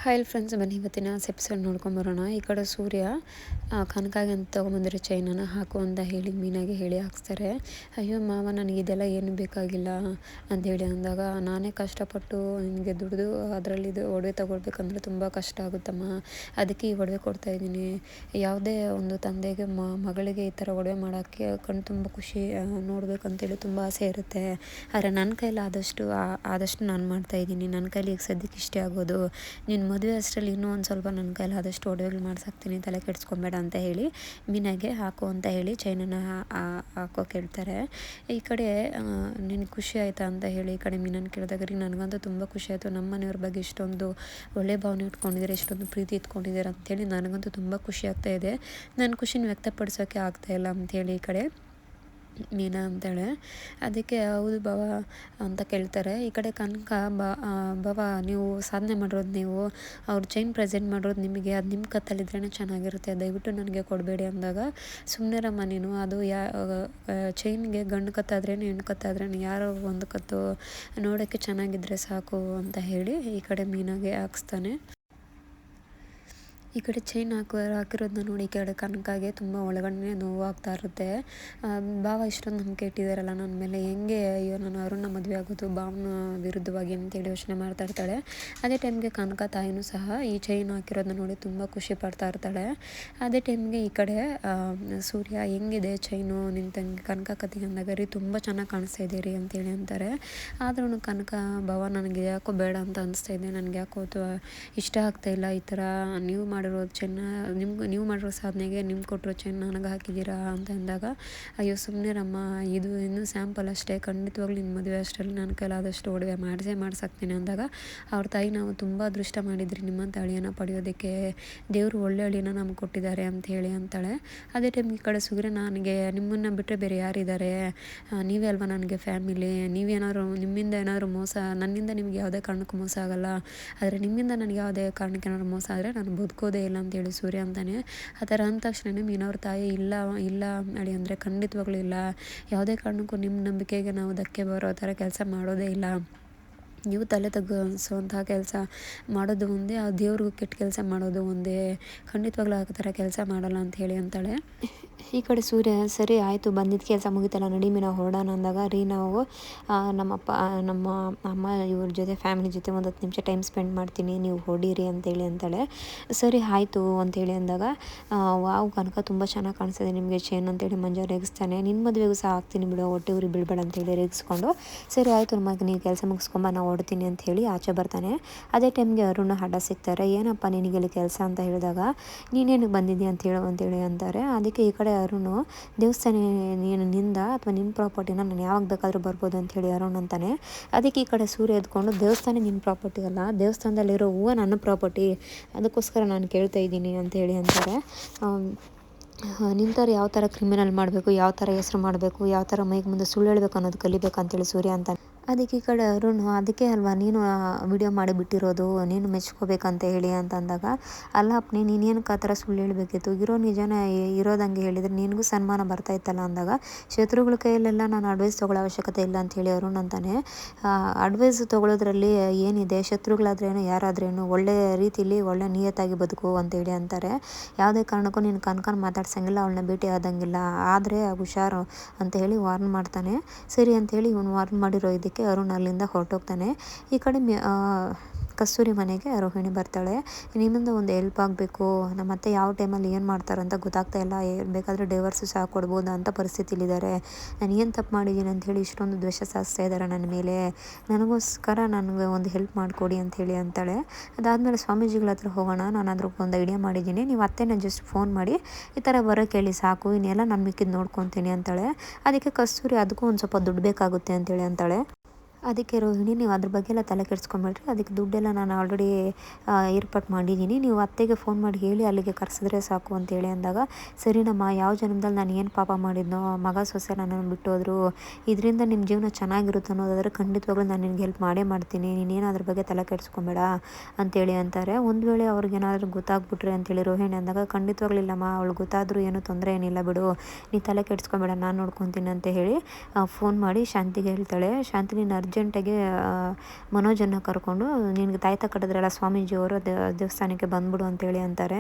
Hi friends, ಬನ್ನಿ ಇವತ್ತಿನ episode ನೋಡ್ಕೊಂಬರೋಣ. ಈ ಕಡೆ ಸೂರ್ಯ ಕನಕಾಗೆ ಅಂತ ತೊಗೊಂಬಂದಿರೋ ಚೈನನ್ನು ಹಾಕು ಅಂತ ಹೇಳಿ ಮೀನಾಗೆ ಹೇಳಿ ಹಾಕ್ಸ್ತಾರೆ. ಅಯ್ಯೋ ಮಾವ, ನನಗೆ ಇದೆಲ್ಲ ಏನು ಬೇಕಾಗಿಲ್ಲ ಅಂಥೇಳಿ ಅಂದಾಗ, ನಾನೇ ಕಷ್ಟಪಟ್ಟು ನಿನಗೆ ದುಡಿದು ಅದರಲ್ಲಿ ಒಡವೆ ತೊಗೊಳ್ಬೇಕಂದ್ರೆ ತುಂಬ ಕಷ್ಟ ಆಗುತ್ತಮ್ಮ, ಅದಕ್ಕೆ ಈ ಒಡವೆ ಕೊಡ್ತಾಯಿದ್ದೀನಿ. ಯಾವುದೇ ಒಂದು ತಂದೆಗೆ ಮಗಳಿಗೆ ಈ ಥರ ಒಡವೆ ಮಾಡೋಕ್ಕೆ ಕಣ್ಣು ತುಂಬ ಖುಷಿ ನೋಡಬೇಕಂತೇಳಿ ತುಂಬ ಆಸೆ ಇರುತ್ತೆ. ಆದರೆ ನನ್ನ ಕೈಲಿ ಆದಷ್ಟು ನಾನು ಮಾಡ್ತಾಯಿದ್ದೀನಿ. ನನ್ನ ಕೈಲಿ ಈಗ ಸದ್ಯಕ್ಕೆ ಇಷ್ಟೇ ಆಗೋದು. ನಿನ್ನ ಮದುವೆ ಅಷ್ಟರಲ್ಲಿ ಇನ್ನೂ ಒಂದು ಸ್ವಲ್ಪ ನನ್ನ ಕೈಲಿ ಆದಷ್ಟು ಒಡವೆಗಳು ಮಾಡ್ಸಾಕ್ತೀನಿ, ತಲೆ ಕೆಡಿಸ್ಕೊಬೇಡ ಅಂತ ಹೇಳಿ ಮೀನಾಗೆ ಹಾಕು ಅಂತ ಹೇಳಿ ಚೈನನ್ನು ಹಾಕೋಕೆ ಹೇಳ್ತಾರೆ. ಈ ಕಡೆ ನಿನಗೆ ಖುಷಿ ಆಯಿತಾ ಅಂತ ಹೇಳಿ ಈ ಕಡೆ ಮೀನನ್ನು ಕೇಳಿದಾಗ, ರೀ ನನಗಂತೂ ತುಂಬ ಖುಷಿ ಆಯಿತು. ನಮ್ಮ ಮನೆಯವ್ರ ಬಗ್ಗೆ ಇಷ್ಟೊಂದು ಒಳ್ಳೆ ಭಾವನೆ ಇಟ್ಕೊಂಡಿದ್ದಾರೆ, ಇಷ್ಟೊಂದು ಪ್ರೀತಿ ಇಟ್ಕೊಂಡಿದ್ದಾರೆ ಅಂಥೇಳಿ ನನಗಂತೂ ತುಂಬ ಖುಷಿ ಆಗ್ತಾಯಿದೆ. ನನ್ನ ಖುಷಿನ ವ್ಯಕ್ತಪಡಿಸೋಕ್ಕೆ ಆಗ್ತಾಯಿಲ್ಲ ಅಂಥೇಳಿ ಈ ಕಡೆ ಮೀನಾ ಅಂತಾಳೆ. ಅದಕ್ಕೆ ಹೌದು ಬಾವ ಅಂತ ಕೇಳ್ತಾರೆ. ಈ ಕಡೆ ಕನಕ, ಬಾವ ನೀವು ಸಾಧನೆ ಮಾಡಿರೋದು, ನೀವು ಅವ್ರು ಚೈನ್ ಪ್ರೆಸೆಂಟ್ ಮಾಡಿರೋದು ನಿಮಗೆ, ಅದು ನಿಮ್ಮ ಕತ್ತಲ್ಲಿದ್ರೇ ಚೆನ್ನಾಗಿರುತ್ತೆ, ದಯವಿಟ್ಟು ನನಗೆ ಕೊಡಬೇಡಿ ಅಂದಾಗ, ಸುಮ್ಮನೆರಮ್ಮ ನೀನು, ಅದು ಚೈನ್ಗೆ ಗಂಡು ಕತ್ತಾದ್ರೇನು ಹೆಣ್ಣು ಕತ್ತಾದ್ರೇನು ಯಾರೋ ಒಂದು ಕತ್ತು ನೋಡೋಕ್ಕೆ ಚೆನ್ನಾಗಿದ್ದರೆ ಸಾಕು ಅಂತ ಹೇಳಿ ಈ ಕಡೆ ಮೀನಾಗೆ ಹಾಕ್ಸ್ತಾನೆ. ಈ ಕಡೆ ಚೈನ್ ಹಾಕಿರೋದನ್ನ ನೋಡಿ ಈ ಕಡೆ ಕನಕಾಗೆ ತುಂಬ ಒಳಗಡೆ ನೋವಾಗ್ತಾ ಇರುತ್ತೆ. ಭಾವ ಇಷ್ಟೊಂದು ನಂಬಿಕೆ ಇಟ್ಟಿದ್ದಾರಲ್ಲ ನನ್ನ ಮೇಲೆ, ಹೆಂಗೆ ಅಯ್ಯೋ ನಾನು ಅರುಣ್ನ ಮದುವೆ ಆಗೋದು ಭಾವನ ವಿರುದ್ಧವಾಗಿ ಅಂತೇಳಿ ಯೋಚನೆ ಮಾಡ್ತಾ ಇರ್ತಾಳೆ. ಅದೇ ಟೈಮ್ಗೆ ಕನಕ ತಾಯಿನೂ ಸಹ ಈ ಚೈನ್ ಹಾಕಿರೋದನ್ನ ನೋಡಿ ತುಂಬ ಖುಷಿ ಪಡ್ತಾ ಇರ್ತಾಳೆ. ಅದೇ ಟೈಮ್ಗೆ ಈ ಕಡೆ ಸೂರ್ಯ, ಹೆಂಗಿದೆ ಚೈನು ನಿನ್ನ ತಂಗಿ ಕನಕ ಕತ್ತಿಗೆ ಅಂದಾಗ, ರೀ ತುಂಬ ಚೆನ್ನಾಗಿ ಕಾಣಿಸ್ತಾ ಇದೆ ರೀ ಅಂತೇಳಿ ಅಂತಾರೆ. ಆದ್ರೂ ಕನಕ, ಭಾವ ನನಗೆ ಯಾಕೋ ಬೇಡ ಅಂತ ಅನಿಸ್ತಾ ಇದೆ, ನನಗೆ ಯಾಕೋ ಇಷ್ಟ ಆಗ್ತಾಯಿಲ್ಲ, ಈ ಥರ ನೀವು ಮಾಡಿರೋ ಚೆನ್ನ ನೀವು ಮಾಡಿರೋ ಸಾಧನೆಗೆ ನಿಮ್ಗೆ ಕೊಟ್ಟಿರೋ ಚೆನ್ನ ನನಗೆ ಹಾಕಿದ್ದೀರಾ ಅಂತ ಅಂದಾಗ, ಅಯ್ಯೋ ಸುಮ್ಮನೆರಮ್ಮ, ಇದು ಇನ್ನೂ ಸ್ಯಾಂಪಲ್ ಅಷ್ಟೇ, ಖಂಡಿತವಾಗ್ಲೂ ನಿನ್ನ ಮದುವೆ ಅಷ್ಟರಲ್ಲಿ ನನ್ನ ಕೈಲಾದಷ್ಟು ಒಡವೆ ಮಾಡ್ಸಾಕ್ತೀನಿ ಅಂದಾಗ, ಅವ್ರ ತಾಯಿ, ನಾವು ತುಂಬ ಅದೃಷ್ಟ ಮಾಡಿದ್ರಿ ನಿಮ್ಮಂಥ ಅಳಿಯನ ಪಡೆಯೋದಕ್ಕೆ, ದೇವರು ಒಳ್ಳೆ ಅಳಿಯನ ನಮ್ಗೆ ಕೊಟ್ಟಿದ್ದಾರೆ ಅಂತ ಹೇಳಿ ಅಂತಾಳೆ. ಅದೇ ಟೈಮ್ ಈ ಕಡೆ ಸೂರ್ಯ, ನನಗೆ ನಿಮ್ಮನ್ನು ಬಿಟ್ಟರೆ ಬೇರೆ ಯಾರಿದ್ದಾರೆ, ನೀವೇ ಅಲ್ವಾ ನನಗೆ ಫ್ಯಾಮಿಲಿ, ನಿಮ್ಮಿಂದ ಏನಾದರೂ ಮೋಸ, ನನ್ನಿಂದ ನಿಮ್ಗೆ ಯಾವುದೇ ಕಾರಣಕ್ಕೂ ಮೋಸ ಆಗೋಲ್ಲ, ಆದರೆ ನಿಮ್ಮಿಂದ ನನಗೆ ಯಾವುದೇ ಕಾರಣಕ್ಕೆ ಏನಾದ್ರು ಮೋಸ ಆದರೆ ನಾನು ಬದುಕೋದೇ ಇಲ್ಲ ಅಂತೇಳಿ ಸೂರ್ಯ ಅಂತಾನೆ. ಆ ಥರ ಅಂದ ತಕ್ಷಣ ಮೀನವ್ರ ತಾಯಿ, ಇಲ್ಲ ಅಳಿ ಅಂದರೆ ಖಂಡಿತವಾಗ್ಲೂ ಇಲ್ಲ, ಯಾವುದೇ ಕಾರಣಕ್ಕೂ ನಿಮ್ಮ ನಂಬಿಕೆಗೆ ನಾವು ಧಕ್ಕೆ ಬರೋ ಥರ ಕೆಲಸ ಮಾಡೋದೇ ಇಲ್ಲ, ನೀವು ತಲೆ ತಗ್ಗಿಸುವಂತಹ ಕೆಲಸ ಮಾಡೋದು ಒಂದೇ, ಆ ದೇವ್ರಿಗೂ ಕೆಟ್ಟ ಕೆಲಸ ಮಾಡೋದು ಒಂದೇ, ಖಂಡಿತವಾಗ್ಲೂ ಆ ಥರ ಕೆಲಸ ಮಾಡಲ್ಲ ಅಂತ ಹೇಳಿ ಅಂತಾಳೆ. ಈ ಕಡೆ ಸೂರ್ಯ, ಸರಿ ಆಯಿತು, ಬಂದಿದ್ದ ಕೆಲಸ ಮುಗಿತಲ್ಲ, ನಡಿ ಮೀನಾ ಹೊರಡೋಣ ಅಂದಾಗ, ರೀ ನಾವು ನಮ್ಮ ಅಮ್ಮ ಇವ್ರ ಜೊತೆ ಫ್ಯಾಮಿಲಿ ಜೊತೆ ಒಂದು 10 ನಿಮಿಷ ಟೈಮ್ ಸ್ಪೆಂಡ್ ಮಾಡ್ತೀನಿ, ನೀವು ಹೊಡೀರಿ ಅಂತೇಳಿ ಅಂತಾಳೆ. ಸರಿ ಆಯಿತು ಅಂತೇಳಿ ಅಂದಾಗ, ವಾವ್ ಕನಕ ತುಂಬ ಚೆನ್ನಾಗಿ ಕಾಣಿಸ್ತಿದೆ ನಿಮಗೆ ಚೈನ್ ಅಂತೇಳಿ ಮಂಜ ರೇಗಿಸ್ತಾನೆ. ನಿನ್ನ ಮದುವೆಗೂ ಸಹ ಆಗ್ತೀನಿ ಬಿಡೋ, ಹೊಟ್ಟೆ ಊರಿ ಬೀಳ್ಬೇಡ ಅಂತೇಳಿ ರೇಗಿಸ್ಕೊಂಡು, ಸರಿ ಆಯಿತು ನಮಗೆ, ನೀವು ಕೆಲಸ ಮುಗಿಸ್ಕೊಂಬ, ನಾವು ಹೊಡ್ತೀನಿ ಅಂತ ಹೇಳಿ ಆಚೆ ಬರ್ತಾನೆ. ಅದೇ ಟೈಮ್ಗೆ ಅರುಣ ಅಡ್ಡ ಸಿಗ್ತಾರೆ. ಏನಪ್ಪ ನಿನಗೆಲ್ಲಿ ಕೆಲಸ ಅಂತ ಹೇಳಿದಾಗ, ನೀನೇನಿಗೆ ಬಂದಿದ್ದೀಯ ಅಂತೇಳಿ ಅಂತಾರೆ. ಅದಕ್ಕೆ ಈ ಕಡೆ ಅರುಣು, ದೇವಸ್ಥಾನ ನಿಂದ ಅಥವಾ ನಿನ್ನ ಪ್ರಾಪರ್ಟಿನ ನಾನು ಯಾವಾಗ ಬೇಕಾದರೂ ಬರ್ಬೋದು ಅಂಥೇಳಿ ಅರುಣ್ ಅಂತಾನೆ. ಅದಕ್ಕೆ ಈ ಕಡೆ ಸೂರ್ಯ ಎದ್ಕೊಂಡು, ದೇವಸ್ಥಾನ ನಿನ್ನ ಪ್ರಾಪರ್ಟಿ ಅಲ್ಲ, ದೇವಸ್ಥಾನದಲ್ಲಿರೋ ಹೂವು ನನ್ನ ಪ್ರಾಪರ್ಟಿ, ಅದಕ್ಕೋಸ್ಕರ ನಾನು ಕೇಳ್ತಾ ಇದ್ದೀನಿ ಅಂತೇಳಿ ಅಂತಾರೆ. ನಿಂತವ್ರು ಯಾವ ಥರ ಕ್ರಿಮಿನಲ್ ಮಾಡಬೇಕು, ಯಾವ ಥರ ಹೆಸರು ಮಾಡಬೇಕು, ಯಾವ ಥರ ಮೈಗೆ ಮುಂದೆ ಸುಳ್ಳು ಹೇಳಬೇಕು ಅನ್ನೋದು ಕಲಿಬೇಕು ಅಂತೇಳಿ ಸೂರ್ಯ ಅಂತಾನೆ. ಅದಕ್ಕೆ ಈ ಕಡೆ ಅರುಣ್, ಅದಕ್ಕೆ ಅಲ್ವಾ ನೀನು ವಿಡಿಯೋ ಮಾಡಿ ಬಿಟ್ಟಿರೋದು, ನೀನು ಮೆಚ್ಕೋಬೇಕಂತ ಹೇಳಿ ಅಂತ ಅಂದಾಗ, ಅಲ್ಲ ಅಪ್ಪನೇ, ನೀನೇನಕ್ಕೆ ಆ ಥರ ಸುಳ್ಳು ಹೇಳಬೇಕಿತ್ತು, ಇರೋ ನಿಜನ ಇರೋದಂಗೆ ಹೇಳಿದರೆ ನಿನಗೂ ಸನ್ಮಾನ ಬರ್ತಾಯಿತ್ತಲ್ಲ ಅಂದಾಗ, ಶತ್ರುಗಳ ಕೈಯಲ್ಲೆಲ್ಲ ನಾನು ಅಡ್ವೈಸ್ ತೊಗೊಳ್ಳೋ ಅವಶ್ಯಕತೆ ಇಲ್ಲ ಅಂಥೇಳಿ ಅರುಣ್ ಅಂತಾನೆ. ಅಡ್ವೈಸ್ ತೊಗೊಳೋದ್ರಲ್ಲಿ ಏನಿದೆ, ಶತ್ರುಗಳಾದ್ರೇನು ಯಾರಾದ್ರೇನು ಒಳ್ಳೆ ರೀತಿಲಿ ಒಳ್ಳೆ ನಿಯತ್ತಾಗಿ ಬದುಕು ಅಂತೇಳಿ ಅಂತಾರೆ. ಯಾವುದೇ ಕಾರಣಕ್ಕೂ ನೀನು ಕನಕನ ಮಾತಾಡ್ಸಂಗಿಲ್ಲ, ಅವಳನ್ನ ಭೇಟಿ ಆದಂಗಿಲ್ಲ, ಆದರೆ ಹುಷಾರು ಅಂತ ಹೇಳಿ ವಾರ್ನ್ ಮಾಡ್ತಾನೆ. ಸರಿ ಅಂಥೇಳಿ ಇವನು ವಾರ್ನ್ ಮಾಡಿರೋ ಇದಕ್ಕೆ ಅರುಣ್ ಅಲ್ಲಿಂದ ಹೊರಟೋಗ್ತಾನೆ. ಈ ಕಡೆ ಕಸ್ತೂರಿ ಮನೆಗೆ ರೋಹಿಣಿ ಬರ್ತಾಳೆ. ನಿಮ್ಮಿಂದ ಒಂದು ಹೆಲ್ಪ್ ಆಗಬೇಕು, ನಮ್ಮ ಅತ್ತೆ ಯಾವ ಟೈಮಲ್ಲಿ ಏನು ಮಾಡ್ತಾರಂತ ಗೊತ್ತಾಗ್ತಾ ಇಲ್ಲ, ಬೇಕಾದರೆ ಡೈವರ್ಸು ಸಹ ಕೊಡ್ಬೋದಾ ಅಂತ ಪರಿಸ್ಥಿತಿಲಿದ್ದಾರೆ, ನಾನು ಏನು ತಪ್ಪು ಮಾಡಿದ್ದೀನಿ ಅಂಥೇಳಿ ಇಷ್ಟೊಂದು ದ್ವೇಷ ಸಾಧಿಸ್ತಾ ಇದ್ದಾರೆ ನನ್ನ ಮೇಲೆ, ನನಗೋಸ್ಕರ ನನಗೆ ಒಂದು ಹೆಲ್ಪ್ ಮಾಡಿಕೊಡಿ ಅಂಥೇಳಿ ಅಂತಾಳೆ. ಅದಾದಮೇಲೆ ಸ್ವಾಮೀಜಿಗಳ ಹತ್ರ ಹೋಗೋಣ, ನಾನು ಅದ್ರಿಗೆ ಒಂದು ಐಡಿಯಾ ಮಾಡಿದ್ದೀನಿ, ನೀವು ಅತ್ತೆನ ಜಸ್ಟ್ ಫೋನ್ ಮಾಡಿ ಈ ಥರ ಬರೋಕ್ಕೆ ಹೇಳಿ ಸಾಕು, ಇನ್ನೆಲ್ಲ ನಾನು ಮಿಕ್ಕಿದ್ದು ನೋಡ್ಕೊತೀನಿ ಅಂತಾಳೆ. ಅದಕ್ಕೆ ಕಸ್ತೂರಿ, ಅದಕ್ಕೂ ಒಂದು ಸ್ವಲ್ಪ ದುಡ್ಡು ಬೇಕಾಗುತ್ತೆ ಅಂತೇಳಿ ಅಂತಾಳೆ. ಅದಕ್ಕೆ ರೋಹಿಣಿ, ನೀವು ಅದ್ರ ಬಗ್ಗೆ ಎಲ್ಲ ತಲೆ ಕೆಡಿಸ್ಕೊಂಬೇಡ್ರಿ, ಅದಕ್ಕೆ ದುಡ್ಡೆಲ್ಲ ನಾನು ಆಲ್ರೆಡಿ ಏರ್ಪಾಟ್ ಮಾಡಿದ್ದೀನಿ, ನೀವು ಅತ್ತೆಗೆ ಫೋನ್ ಮಾಡಿ ಹೇಳಿ ಅಲ್ಲಿಗೆ ಕರೆಸಿದ್ರೆ ಸಾಕು ಅಂತೇಳಿ ಅಂದಾಗ, ಸರಿನಮ್ಮ, ಯಾವ ಜನ್ಮದಲ್ಲಿ ನಾನು ಏನು ಪಾಪ ಮಾಡಿದ್ನೋ, ಮಗ ಸೊಸೆ ನನ್ನನ್ನು ಬಿಟ್ಟೋದ್ರು, ಇದರಿಂದ ನಿಮ್ಮ ಜೀವನ ಚೆನ್ನಾಗಿರುತ್ತೆ ಅನ್ನೋದಾದರೆ ಖಂಡಿತವಾಗ್ಲೂ ನಾನು ನಿನಗೆ ಹೆಲ್ಪ್ ಮಾಡೇ ಮಾಡ್ತೀನಿ, ನೀನೇನು ಅದ್ರ ಬಗ್ಗೆ ತಲೆ ಕೆಡಿಸ್ಕೊಂಬೇಡ ಅಂತೇಳಿ ಅಂತಾರೆ. ಒಂದು ವೇಳೆ ಅವ್ರಿಗೇನಾದರೂ ಗೊತ್ತಾಗ್ಬಿಟ್ರೆ ಅಂತೇಳಿ ರೋಹಿಣಿ ಅಂದಾಗ, ಖಂಡಿತವಾಗ್ಲಿಲ್ಲಮ್ಮ, ಅವಳು ಗೊತ್ತಾದರೂ ಏನೂ ತೊಂದರೆ ಏನಿಲ್ಲ ಬಿಡು, ನೀ ತಲೆ ಕೆಡಿಸ್ಕೊಂಬೇಡ, ನಾನು ನೋಡ್ಕೊತೀನಿ ಅಂತ ಹೇಳಿ ಫೋನ್ ಮಾಡಿ ಶಾಂತಿಗೆ ಹೇಳ್ತಾಳೆ. ಶಾಂತಿ, ನೀನು ಅರ್ಜೆಂಟಾಗಿ ಮನೋಜನ್ನು ಕರ್ಕೊಂಡು ನಿನಗೆ ತಾಯ್ತ ಕಟ್ಟಿದ್ರಲ್ಲ ಸ್ವಾಮೀಜಿಯವರು ದೇವಸ್ಥಾನಕ್ಕೆ ಬಂದ್ಬಿಡು ಅಂತೇಳಿ ಅಂತಾರೆ.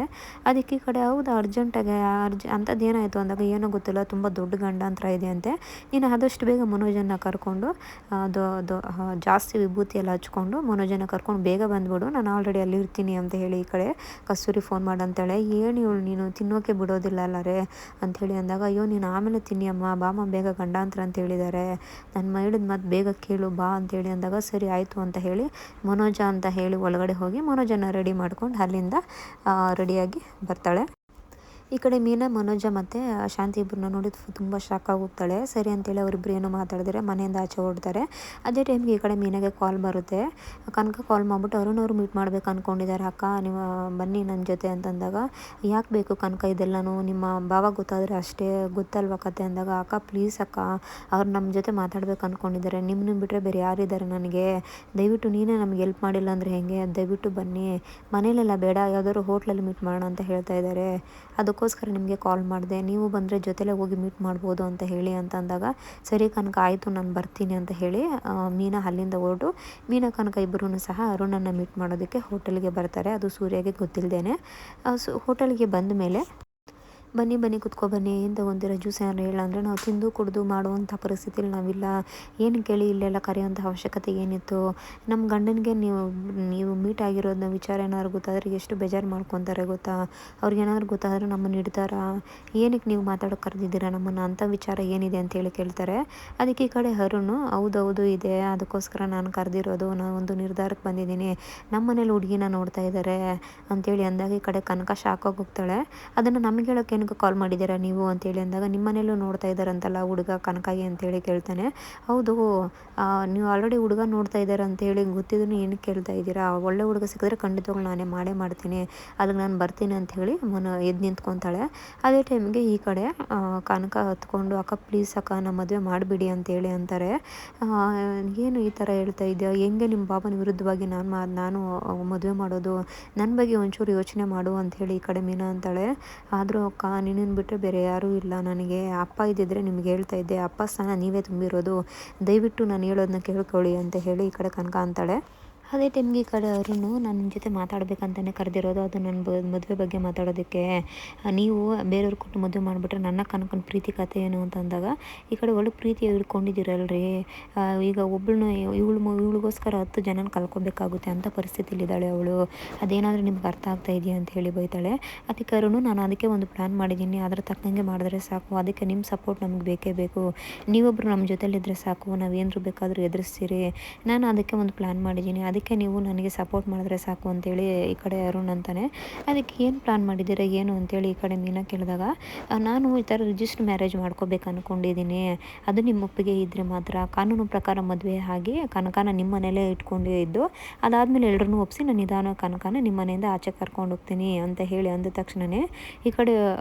ಅದಕ್ಕೆ ಈ ಕಡೆ ಹೌದಾ ಅರ್ಜೆಂಟಾಗಿ ಅಂಥದ್ದು ಏನಾಯಿತು ಅಂದಾಗ ಏನೋ ಗೊತ್ತಿಲ್ಲ ತುಂಬ ದೊಡ್ಡ ಗಂಡಾಂತರ ಇದೆಯಂತೆ, ನೀನು ಆದಷ್ಟು ಬೇಗ ಮನೋಜನ್ನು ಕರ್ಕೊಂಡು ಜಾಸ್ತಿ ವಿಭೂತಿ ಎಲ್ಲ ಹಚ್ಕೊಂಡು ಮನೋಜನ್ನು ಕರ್ಕೊಂಡು ಬೇಗ ಬಂದ್ಬಿಡು, ನಾನು ಆಲ್ರೆಡಿ ಅಲ್ಲಿ ಇರ್ತೀನಿ ಅಂತ ಹೇಳಿ ಈ ಕಡೆ ಕಸ್ತೂರಿ ಫೋನ್ ಮಾಡಂತಾಳೆ. ಏನು ಇವಳು ನೀನು ತಿನ್ನೋಕೆ ಬಿಡೋದಿಲ್ಲ ಅಲ್ಲರೇ ಅಂಥೇಳಿ ಅಂದಾಗ, ಅಯ್ಯೋ ನೀನು ಆಮೇಲೆ ತಿನ್ನಿ ಅಮ್ಮ, ಬಾಮ್ಮ ಬೇಗ ಗಂಡಾಂತರ ಅಂತ ಹೇಳಿದ್ದಾರೆ, ನನ್ನ ಹೇಳಿದ ಮಾತು ಬೇಗ ಕೇಳು ಬಾ ಅಂತೇಳಿ ಅಂದಾಗ ಸರಿ ಆಯಿತು ಅಂತ ಹೇಳಿ ಮನೋಜ ಅಂತ ಹೇಳಿ ಒಳಗಡೆ ಹೋಗಿ ಮನೋಜನ್ನು ರೆಡಿ ಮಾಡ್ಕೊಂಡು ಅಲ್ಲಿಂದ ರೆಡಿಯಾಗಿ ಬರ್ತಾಳೆ. ಈ ಕಡೆ ಮೀನಾ ಮನೋಜ ಮತ್ತು ಶಾಂತಿ ಇಬ್ಬರನ್ನ ನೋಡಿ ತುಂಬ ಶಾಕ್ ಹೋಗ್ತಾಳೆ. ಸರಿ ಅಂತೇಳಿ ಅವರಿಬ್ಬರು ಏನೋ ಮಾತಾಡಿದ್ರೆ ಮನೆಯಿಂದ ಆಚೆ ಹೊರಡ್ತಾರೆ. ಅದೇ ಟೈಮ್ಗೆ ಈ ಕಡೆ ಮೀನಾಗೆ ಕಾಲ್ ಬರುತ್ತೆ. ಕನಕ ಕಾಲ್ ಮಾಡಿಬಿಟ್ಟು ಅರುಣ್ ಅವರು ಮೀಟ್ ಮಾಡ್ಬೇಕು ಅಂದ್ಕೊಂಡಿದ್ದಾರೆ ಅಕ್ಕ, ನೀವು ಬನ್ನಿ ನನ್ನ ಜೊತೆ ಅಂತಂದಾಗ, ಯಾಕೆ ಬೇಕು ಕನಕ ಇದೆಲ್ಲನೂ, ನಿಮ್ಮ ಭಾವ ಗೊತ್ತಾದರೆ ಅಷ್ಟೇ ಗೊತ್ತಲ್ವ ಕತೆ ಅಂದಾಗ, ಅಕ್ಕ ಪ್ಲೀಸ್ ಅಕ್ಕ, ಅವ್ರು ನಮ್ಮ ಜೊತೆ ಮಾತಾಡ್ಬೇಕು ಅಂದ್ಕೊಂಡಿದ್ದಾರೆ, ನಿಮ್ಮನ್ನು ಬಿಟ್ಟರೆ ಬೇರೆ ಯಾರಿದ್ದಾರೆ ನನಗೆ, ದಯವಿಟ್ಟು ನೀನೇ ನಮ್ಗೆ ಹೆಲ್ಪ್ ಮಾಡಿಲ್ಲ ಅಂದರೆ ಹೇಗೆ, ದಯವಿಟ್ಟು ಬನ್ನಿ, ಮನೇಲೆಲ್ಲ ಬೇಡ ಯಾವುದಾದ್ರು ಹೋಟ್ಲಲ್ಲಿ ಮೀಟ್ ಮಾಡೋಣ ಅಂತ ಹೇಳ್ತಾ ಇದ್ದಾರೆ, ಅದಕ್ಕೋಸ್ಕರ ನಿಮಗೆ ಕಾಲ್ ಮಾಡಿದೆ, ನೀವು ಬಂದರೆ ಜೊತೆಲೇ ಹೋಗಿ ಮೀಟ್ ಮಾಡ್ಬೋದು ಅಂತ ಹೇಳಿ ಅಂತ ಅಂದಾಗ, ಸರಿ ಕನಕ ಆಯಿತು ನಾನು ಬರ್ತೀನಿ ಅಂತ ಹೇಳಿ ಮೀನಾ ಅಲ್ಲಿಂದ ಹೊರಟು ಮೀನಾ ಕನಕ ಇಬ್ಬರೂ ಸಹ ಅರುಣನ್ನು ಮೀಟ್ ಮಾಡೋದಕ್ಕೆ ಹೋಟೆಲ್ಗೆ ಬರ್ತಾರೆ. ಅದು ಸೂರ್ಯಗೆ ಗೊತ್ತಿಲ್ಲದೇನೆ. ಹೋಟೆಲ್ಗೆ ಬಂದ ಮೇಲೆ ಬನ್ನಿ ಬನ್ನಿ ಕುತ್ಕೊ ಬನ್ನಿ, ಏನು ತೊಗೊತೀರ ಜ್ಯೂಸ್ ಏನಾರು ಹೇಳ ಅಂದರೆ, ನಾವು ತಿಂದು ಕುಡಿದು ಮಾಡುವಂಥ ಪರಿಸ್ಥಿತಿಲಿ ನಾವಿಲ್ಲ, ಏನು ಕೇಳಿ ಇಲ್ಲೆಲ್ಲ ಕರೆಯೋಂಥ ಅವಶ್ಯಕತೆ ಏನಿತ್ತು, ನಮ್ಮ ಗಂಡನಿಗೆ ನೀವು ಮೀಟ್ ಆಗಿರೋದನ್ನ ವಿಚಾರ ಏನಾದ್ರು ಗೊತ್ತಾದರೆ ಎಷ್ಟು ಬೇಜಾರು ಮಾಡ್ಕೊತಾರೆ ಗೊತ್ತಾ, ಅವ್ರಿಗೇನಾದ್ರು ಗೊತ್ತಾದರೆ ನಮ್ಮನ್ನು ಇಡ್ತಾರಾ, ಏನಕ್ಕೆ ನೀವು ಮಾತಾಡೋಕೆ ಕರೆದಿದ್ದೀರಾ ನಮ್ಮನ್ನು, ಅಂಥ ವಿಚಾರ ಏನಿದೆ ಅಂತೇಳಿ ಕೇಳ್ತಾರೆ. ಅದಕ್ಕೆ ಈ ಕಡೆ ಅರುಣ್ ಹೌದೌದು ಇದೆ, ಅದಕ್ಕೋಸ್ಕರ ನಾನು ಕರೆದಿರೋದು, ನಾನು ಒಂದು ನಿರ್ಧಾರಕ್ಕೆ ಬಂದಿದ್ದೀನಿ, ನಮ್ಮ ಮನೇಲಿ ಹುಡುಗಿನ ನೋಡ್ತಾ ಇದ್ದಾರೆ ಅಂತೇಳಿ ಅಂದಾಗ ಈ ಕಡೆ ಕನಕ ಶಾಕಾಗಿ ಹೋಗ್ತಾಳೆ. ಅದನ್ನು ನಮಗೆ ಹೇಳೋಕ್ಕೆ ಏನಕ್ಕೆ ಕಾಲ್ ಮಾಡಿದ್ದೀರಾ ನೀವು ಅಂತೇಳಿ ಅಂದಾಗ, ನಿಮ್ಮ ಮನೇಲೂ ನೋಡ್ತಾ ಇದ್ದಾರಂತಲ್ಲ ಹುಡುಗ ಕನಕಾಗಿ ಅಂತೇಳಿ ಕೇಳ್ತಾನೆ. ಹೌದು, ನೀವು ಆಲ್ರೆಡಿ ಹುಡುಗ ನೋಡ್ತಾ ಇದ್ದಾರೆ ಅಂತೇಳಿ ಗೊತ್ತಿದ್ದೂ ಏನಕ್ಕೆ ಕೇಳ್ತಾ ಇದ್ದೀರಾ, ಒಳ್ಳೆ ಹುಡುಗ ಸಿಕ್ಕಿದ್ರೆ ಖಂಡಿತವಾಗ್ಲೂ ನಾನೇ ಮಾಡೇ ಮಾಡ್ತೀನಿ, ಅದಕ್ಕೆ ನಾನು ಬರ್ತೀನಿ ಅಂಥೇಳಿ ಎದ್ದು ನಿಂತ್ಕೊತಾಳೆ. ಅದೇ ಟೈಮಿಗೆ ಈ ಕಡೆ ಕನಕ ಹತ್ಕೊಂಡು, ಅಕ್ಕ ಪ್ಲೀಸ್ ಅಕ್ಕ ನಮ್ಮ ಮದುವೆ ಮಾಡಿಬಿಡಿ ಅಂತೇಳಿ ಅಂತಾರೆ. ಏನು ಈ ಥರ ಹೇಳ್ತಾ ಇದೆಯಾ, ಹೆಂಗೆ ನಿಮ್ಮ ಬಾಬನ ವಿರುದ್ಧವಾಗಿ ನಾನು ಮದುವೆ ಮಾಡೋದು, ನನ್ನ ಬಗ್ಗೆ ಒಂಚೂರು ಯೋಚನೆ ಮಾಡು ಅಂಥೇಳಿ ಈ ಕಡೆ ಮೀನಾ ಅಂತಾಳೆ. ಆದರೂ ಅಕ್ಕ ನಿನ್ನನ್ನು ಬಿಟ್ಟರೆ ಬೇರೆ ಯಾರೂ ಇಲ್ಲ ನನಗೆ, ಅಪ್ಪ ಇದ್ದಿದ್ರೆ ನಿಮ್ಗೆ ಹೇಳ್ತಾ ಇದ್ದೆ, ಅಪ್ಪ ಸ್ಥಾನ ನೀವೇ ತುಂಬಿರೋದು, ದಯವಿಟ್ಟು ನಾನು ಹೇಳೋದನ್ನ ಕೇಳ್ಕೊಳ್ಳಿ ಅಂತ ಹೇಳಿ ಈ ಕಡೆ ಕನಕ ಅಂತಾಳೆ. ಅದೇ ಟೈಮ್ಗೆ ಈ ಕಡೆ ಅರುಣ್ ನಾನು ನಿಮ್ಮ ಜೊತೆ ಮಾತಾಡಬೇಕಂತಲೇ ಕರೆದಿರೋದು, ಅದು ನನ್ನ ಮದುವೆ ಬಗ್ಗೆ ಮಾತಾಡೋದಕ್ಕೆ, ನೀವು ಬೇರೆಯವ್ರ ಕೊಟ್ಟು ಮದುವೆ ಮಾಡಿಬಿಟ್ರೆ ನನ್ನ ಕನಕನ ಪ್ರೀತಿ ಕಥೆ ಏನು ಅಂತ ಅಂದಾಗ, ಈ ಕಡೆ ಒಳ್ಳೆ ಪ್ರೀತಿ ಹಿಡ್ಕೊಂಡಿದ್ದೀರಲ್ರಿ, ಈಗ ಒಬ್ಬಳನ್ನ ಇವಳಿಗೋಸ್ಕರ 10 ಜನನ ಕಳ್ಕೊಬೇಕಾಗುತ್ತೆ ಅಂತ ಪರಿಸ್ಥಿತಿಲಿದ್ದಾಳೆ ಅವಳು, ಅದೇನಾದರೂ ನಿಮ್ಗೆ ಅರ್ಥ ಆಗ್ತಾ ಇದೆಯಾ ಅಂತ ಹೇಳಿ ಬೈತಾಳೆ. ಅದಕ್ಕೆ ಅರುಣ್ ನಾನು ಅದಕ್ಕೆ ಒಂದು ಪ್ಲ್ಯಾನ್ ಮಾಡಿದ್ದೀನಿ, ಅದರ ತಕ್ಕಂಗೆ ಮಾಡಿದ್ರೆ ಸಾಕು, ಅದಕ್ಕೆ ನಿಮ್ಮ ಸಪೋರ್ಟ್ ನಮಗೆ ಬೇಕೇ ಬೇಕು, ನೀವೊಬ್ಬರು ನಮ್ಮ ಜೊತೆಲಿದ್ದರೆ ಸಾಕು, ನಾವೇನಾದ್ರು ಬೇಕಾದರೂ ಎದುರಿಸ್ತೀರಿ, ನಾನು ಅದಕ್ಕೆ ಒಂದು ಪ್ಲ್ಯಾನ್ ಮಾಡಿದ್ದೀನಿ, ಅದಕ್ಕೆ ನೀವು ನನಗೆ ಸಪೋರ್ಟ್ ಮಾಡಿದ್ರೆ ಸಾಕು ಅಂತೇಳಿ ಈ ಕಡೆ ಅರುಣ್ ಅಂತಾನೆ. ಅದಕ್ಕೆ ಏನು ಪ್ಲ್ಯಾನ್ ಮಾಡಿದ್ದೀರಾ ಏನು ಅಂತೇಳಿ ಈ ಕಡೆ ಮೀನಾ ಕೇಳಿದಾಗ, ನಾನು ಈ ಥರ ರಿಜಿಸ್ಟರ್ ಮ್ಯಾರೇಜ್ ಮಾಡ್ಕೋಬೇಕು ಅಂದ್ಕೊಂಡಿದ್ದೀನಿ, ಅದು ನಿಮ್ಮ ಒಪ್ಪಿಗೆ ಇದ್ದರೆ ಮಾತ್ರ, ಕಾನೂನು ಪ್ರಕಾರ ಮದುವೆ ಆಗಿ ಕನಕನ ನಿಮ್ಮ ಮನೇಲೇ ಇಟ್ಕೊಂಡೇ ಇದ್ದು, ಅದಾದಮೇಲೆ ಎಲ್ಲರನ್ನೂ ಒಪ್ಪಿಸಿ ನಾನು ನಿಧಾನ ಕನಕನ ನಿಮ್ಮ ಮನೆಯಿಂದ ಆಚೆ ಕರ್ಕೊಂಡು ಹೋಗ್ತೀನಿ ಅಂತ ಹೇಳಿ ಅಂದ ತಕ್ಷಣವೇ ಈ ಕಡೆ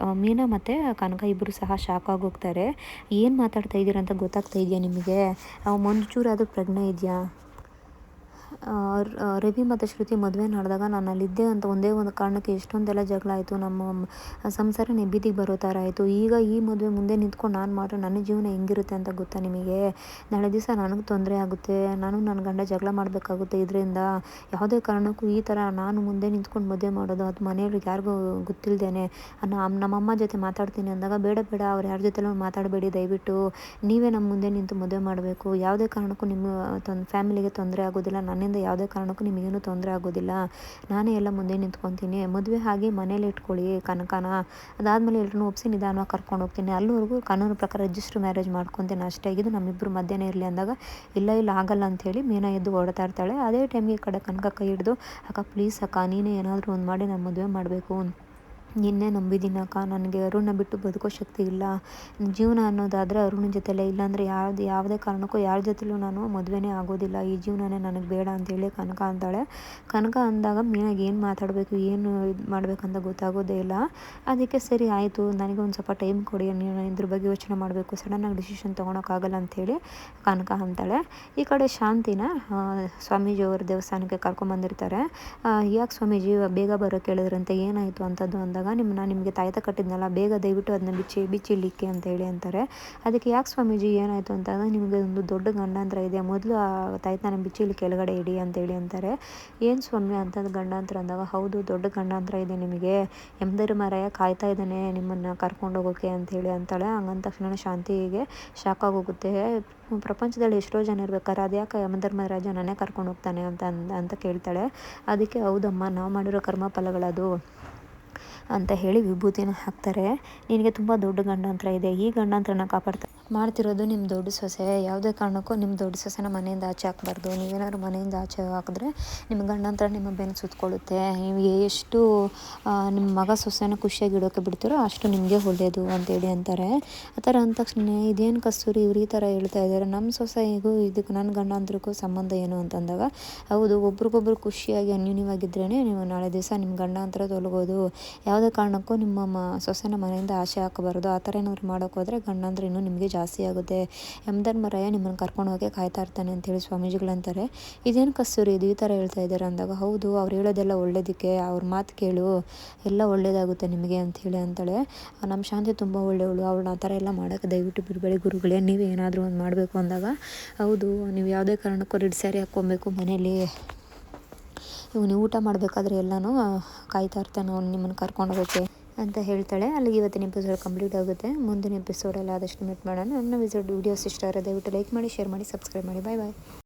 ಮೀನಾ ಮತ್ತು ಕನಕ ಇಬ್ಬರು ಸಹ ಶಾಕ್ ಆಗೋಗ್ತಾರೆ. ಏನು ಮಾತಾಡ್ತಾ ಇದ್ದೀರಾ ಅಂತ ಗೊತ್ತಾಗ್ತಾ ಇದೆಯಾ ನಿಮಗೆ, ಒಂಚೂರು ಅದು ಪ್ರಜ್ಞೆ ಇದೆಯಾ, ರವಿ ಮತ್ತು ಶ್ರುತಿ ಮದುವೆ ನಡೆದಾಗ ನಾನು ಅಲ್ಲಿದ್ದೆ ಅಂತ ಒಂದೇ ಒಂದು ಕಾರಣಕ್ಕೆ ಎಷ್ಟೊಂದೆಲ್ಲ ಜಗಳ ಆಯಿತು, ನಮ್ಮ ಸಂಸಾರನೇ ಬೀದಿಗೆ ಬರೋ ಥರ ಆಯಿತು, ಈಗ ಈ ಮದುವೆ ಮುಂದೆ ನಿಂತ್ಕೊಂಡು ನಾನು ಮಾಡ್ರೆ ನನ್ನ ಜೀವನ ಹೆಂಗಿರುತ್ತೆ ಅಂತ ಗೊತ್ತಾ ನಿಮಗೆ, ನಾಳೆ ದಿವಸ ನನಗೆ ತೊಂದರೆ ಆಗುತ್ತೆ, ನಾನು ನನ್ನ ಗಂಡ ಜಗಳ ಮಾಡಬೇಕಾಗುತ್ತೆ, ಇದರಿಂದ ಯಾವುದೇ ಕಾರಣಕ್ಕೂ ಈ ಥರ ನಾನು ಮುಂದೆ ನಿಂತ್ಕೊಂಡು ಮದುವೆ ಮಾಡೋದು, ಅದು ಮನೆಯವ್ರಿಗೆ ಯಾರಿಗೂ ಗೊತ್ತಿಲ್ಲದೇನೆ ನಮ್ಮಮ್ಮ ಜೊತೆ ಮಾತಾಡ್ತೀನಿ ಅಂದಾಗ, ಬೇಡ ಬೇಡ ಅವ್ರು ಯಾರ ಜೊತೆಲೂ ಮಾತಾಡಬೇಡಿ, ದಯವಿಟ್ಟು ನೀವೇ ನಮ್ಮ ಮುಂದೆ ನಿಂತು ಮದುವೆ ಮಾಡಬೇಕು, ಯಾವುದೇ ಕಾರಣಕ್ಕೂ ನಿಮ್ಮ ಫ್ಯಾಮಿಲಿಗೆ ತೊಂದರೆ ಆಗೋದಿಲ್ಲ, ನನ್ನಿಂದ ಯಾವುದೇ ಕಾರಣಕ್ಕೂ ನಿಮಗೇನು ತೊಂದರೆ ಆಗೋದಿಲ್ಲ, ನಾನೇ ಎಲ್ಲ ಮುಂದೆ ನಿಂತ್ಕೊತೀನಿ, ಮದುವೆ ಆಗಿ ಮನೇಲಿ ಇಟ್ಕೊಳ್ಳಿ ಕನಕನ, ಅದಾದಮೇಲೆ ಎಲ್ಲರೂ ಒಪ್ಪಿಸಿ ನಿಧಾನವಾಗಿ ಕರ್ಕೊಂಡು ಹೋಗ್ತೀನಿ, ಅಲ್ಲಿವರೆಗೂ ಕಾನೂನು ಪ್ರಕಾರ ರಿಜಿಸ್ಟರ್ ಮ್ಯಾರೇಜ್ ಮಾಡ್ಕೊತೀನಿ ಅಷ್ಟೇ, ಇದು ನಮ್ಮಿಬ್ಬರು ಮಧ್ಯನೇ ಇರಲಿ ಅಂದಾಗ, ಇಲ್ಲ ಆಗಲ್ಲ ಅಂಥೇಳಿ ಮೀನಾ ಎದ್ದು ಓಡ್ತಾ ಇರ್ತಾಳೆ. ಅದೇ ಟೈಮ್ಗೆ ಈ ಕಡೆ ಕನಕ ಕೈ ಹಿಡಿದು, ಅಕ್ಕ ಪ್ಲೀಸ್ ಅಕ್ಕ ನೀನೇ ಏನಾದರೂ ಒಂದು ಮಾಡಿ ನಾನು ಮದುವೆ ಮಾಡಬೇಕು, ನಿನ್ನೆ ನಂಬಿದ್ದೀನಿ ಅಕ್ಕ, ನನಗೆ ಅರುಣ್ನ ಬಿಟ್ಟು ಬದುಕೋ ಶಕ್ತಿ ಇಲ್ಲ, ಜೀವನ ಅನ್ನೋದಾದರೆ ಅರುಣ್ನ ಜೊತೆಲೇ, ಇಲ್ಲಾಂದರೆ ಯಾವುದೇ ಕಾರಣಕ್ಕೂ ಯಾರ ಜೊತೆಲೂ ನಾನು ಮದುವೆನೇ ಆಗೋದಿಲ್ಲ, ಈ ಜೀವನನೇ ನನಗೆ ಬೇಡ ಅಂತೇಳಿ ಕನಕ ಅಂತಾಳೆ. ಕನಕ ಅಂದಾಗ ಮೀನಾಗಿ ಏನು ಮಾತಾಡಬೇಕು ಏನು ಇದು ಮಾಡಬೇಕಂತ ಗೊತ್ತಾಗೋದೇ ಇಲ್ಲ. ಅದಕ್ಕೆ ಸರಿ ಆಯಿತು, ನನಗೆ ಒಂದು ಸ್ವಲ್ಪ ಟೈಮ್ ಕೊಡಿ, ನೀನು ಇದ್ರ ಬಗ್ಗೆ ಯೋಚನೆ ಮಾಡಬೇಕು, ಸಡನ್ನಾಗಿ ಡಿಸಿಷನ್ ತೊಗೊಳಕ್ಕಾಗಲ್ಲ ಅಂಥೇಳಿ ಕನಕ ಅಂತಾಳೆ. ಈ ಕಡೆ ಶಾಂತಿನ ಸ್ವಾಮೀಜಿಯವ್ರ ದೇವಸ್ಥಾನಕ್ಕೆ ಕರ್ಕೊಂಬಂದಿರ್ತಾರೆ. ಯಾಕೆ ಸ್ವಾಮೀಜಿ ಬೇಗ ಬರೋಕ್ಕೆ ಹೇಳಿದ್ರಂತೆ, ಏನಾಯಿತು ಅಂಥದ್ದು ಅಂದಾಗ, ಅಂದಾಗ ನಿಮಗೆ ತಾಯ್ತ ಕಟ್ಟಿದ್ನಲ್ಲ, ಬೇಗ ದಯವಿಟ್ಟು ಅದನ್ನ ಬಿಚ್ಚಿಡ್ಲಿಕ್ಕೆ ಅಂತ ಹೇಳಿ ಅಂತಾರೆ. ಅದಕ್ಕೆ ಯಾಕೆ ಸ್ವಾಮೀಜಿ ಏನಾಯಿತು ಅಂತಂದಾಗ, ನಿಮಗೆ ಒಂದು ದೊಡ್ಡ ಗಂಡಾಂತರ ಇದೆ, ಮೊದಲು ಆ ತಾಯ್ತನ ಬಿಚ್ಚಿಲಿ ಕೆಳಗಡೆ ಇಡಿ ಅಂತೇಳಿ ಅಂತಾರೆ. ಏನು ಸ್ವಾಮಿ ಅಂತಂದು ಗಂಡಾಂತರ ಅಂದಾಗ, ಹೌದು ದೊಡ್ಡ ಗಂಡಾಂತರ ಇದೆ ನಿಮಗೆ, ಯಮಧರ್ಮರಾಯ ಕಾಯ್ತಾ ಇದ್ದಾನೆ ನಿಮ್ಮನ್ನು ಕರ್ಕೊಂಡು ಹೋಗೋಕ್ಕೆ ಅಂತೇಳಿ ಅಂತಾಳೆ. ಹಂಗಂದ ತಕ್ಷಣ ಶಾಂತಿಗೆ ಶಾಕ್ ಆಗೋಗುತ್ತೆ. ಪ್ರಪಂಚದಲ್ಲಿ ಎಷ್ಟೋ ಜನ ಇರ್ಬೇಕಾದ್ರೆ ಅದ್ಯಾಕೆ ಯಮಧರ್ಮರಾಜ ನನ್ನೇ ಕರ್ಕೊಂಡು ಹೋಗ್ತಾನೆ ಅಂತ ಕೇಳ್ತಾಳೆ. ಅದಕ್ಕೆ ಹೌದಮ್ಮ, ನಾವು ಮಾಡಿರೋ ಕರ್ಮ ಫಲಗಳದು ಅಂತ ಹೇಳಿ ವಿಭೂತಿನ ಹಾಕ್ತಾರೆ. ನಿನಗೆ ತುಂಬ ದೊಡ್ಡ ಗಂಡಾಂತರ ಇದೆ, ಈ ಗಂಡಾಂತರನ ಮಾಡ್ತಿರೋದು ನಿಮ್ಮ ದೊಡ್ಡ ಸೊಸೆ. ಯಾವುದೇ ಕಾರಣಕ್ಕೂ ನಿಮ್ಮ ದೊಡ್ಡ ಸೊಸೆನ ಮನೆಯಿಂದ ಆಚೆ ಹಾಕಬಾರ್ದು. ನೀವೇನಾದ್ರು ಮನೆಯಿಂದ ಆಚೆ ಹಾಕಿದ್ರೆ ನಿಮ್ಮ ಗಂಡಾಂತರ ನಿಮ್ಮ ಬೆನ್ನು ಸುತ್ತಕೊಳ್ಳುತ್ತೆ. ನೀವು ಎಷ್ಟು ನಿಮ್ಮ ಮಗ ಸೊಸೆನ ಖುಷಿಯಾಗಿ ಇಡೋಕ್ಕೆ ಬಿಡ್ತೀರೋ ಅಷ್ಟು ನಿಮಗೆ ಒಳ್ಳೆಯದು ಅಂತೇಳಿ ಅಂತಾರೆ. ಆ ಥರ ಅಂದ ತಕ್ಷಣ ಇದೇನು ಕಸ್ತೂರಿ ಇವ್ರು ಈ ಥರ ಹೇಳ್ತಾ ಇದ್ದಾರೆ, ನಮ್ಮ ಸೊಸೆಗೂ ಇದಕ್ಕೆ ನನ್ನ ಗಂಡಾಂತರಕ್ಕೂ ಸಂಬಂಧ ಏನು ಅಂತಂದಾಗ, ಹೌದು ಒಬ್ರಿಗೊಬ್ರು ಖುಷಿಯಾಗಿ ಅನ್ಯೂನ್ಯವಾಗಿದ್ರೇ ನೀವು ನಾಳೆ ದಿವಸ ನಿಮ್ಮ ಗಂಡಾಂತರ ತೊಲಗೋದು. ಯಾವುದೇ ಕಾರಣಕ್ಕೂ ನಿಮ್ಮ ಸೊಸೆನ ಮನೆಯಿಂದ ಆಚೆ ಹಾಕಬಾರ್ದು. ಆ ಥರ ಏನಾದ್ರು ಮಾಡೋಕೆ ಹೋದರೆ ಗಂಡಾಂತರ ಇನ್ನೂ ನಿಮಗೆ ಜಾಸ್ತಿ ಆಗುತ್ತೆ. ಯಮಧರ್ಮರಾಯ ನಿಮ್ಮನ್ನು ಕರ್ಕೊಂಡು ಹೋಗಿ ಕಾಯ್ತಾ ಇರ್ತಾನೆ ಅಂತೇಳಿ ಸ್ವಾಮೀಜಿಗಳಂತಾರೆ. ಇದೇನು ಕಸ್ತೂರಿ ಇದು ಈ ಥರ ಹೇಳ್ತಾ ಇದ್ದಾರೆ ಅಂದಾಗ, ಹೌದು ಅವ್ರು ಹೇಳೋದೆಲ್ಲ ಒಳ್ಳೇದಕ್ಕೆ, ಅವ್ರ ಮಾತು ಕೇಳು, ಎಲ್ಲ ಒಳ್ಳೇದಾಗುತ್ತೆ ನಿಮಗೆ ಅಂಥೇಳಿ ಅಂತಾಳೆ. ನಮ್ಮ ಶಾಂತಿ ತುಂಬ ಒಳ್ಳೆಯವಳು, ಅವಳು ಆ ಥರ ಎಲ್ಲ ಮಾಡೋಕ್ಕೆ ದಯವಿಟ್ಟು ಬಿಡಬೇಡಿ ಗುರುಗಳೇ, ನೀವು ಏನಾದರೂ ಒಂದು ಮಾಡಬೇಕು ಅಂದಾಗ, ಹೌದು ನೀವು ಯಾವುದೇ ಕಾರಣಕ್ಕೂ ರೆಡ್ ಸ್ಯಾರಿ ಹಾಕ್ಕೊಬೇಕು ಮನೇಲಿ, ಇವನು ಊಟ ಮಾಡಬೇಕಾದ್ರೆ ಎಲ್ಲನೂ ಕಾಯ್ತಾ ಇರ್ತಾನೆ ಅವ್ನು ನಿಮ್ಮನ್ನು ಕರ್ಕೊಂಡು ಹೋಗೋಕ್ಕೆ ಅಂತ ಹೇಳ್ತಾಳೆ. ಅಲ್ಲಿಗೆ ಇವತ್ತಿನ ಎಪಿಸೋಡ್ ಕಂಪ್ಲೀಟ್ ಆಗುತ್ತೆ. ಮುಂದಿನ ಎಪಿಸೋಡಲ್ಲಿ ಆದಷ್ಟು ಮೀಟ್ ಮಾಡೋಣ. ನನ್ನ ವೀಡಿಯೋಸ್ ಇಷ್ಟ ಆದರೆ ದಯವಿಟ್ಟು ಲೈಕ್ ಮಾಡಿ, ಶೇರ್ ಮಾಡಿ, ಸಬ್ಸ್ಕ್ರೈಬ್ ಮಾಡಿ. ಬಾಯ್ ಬಾಯ್.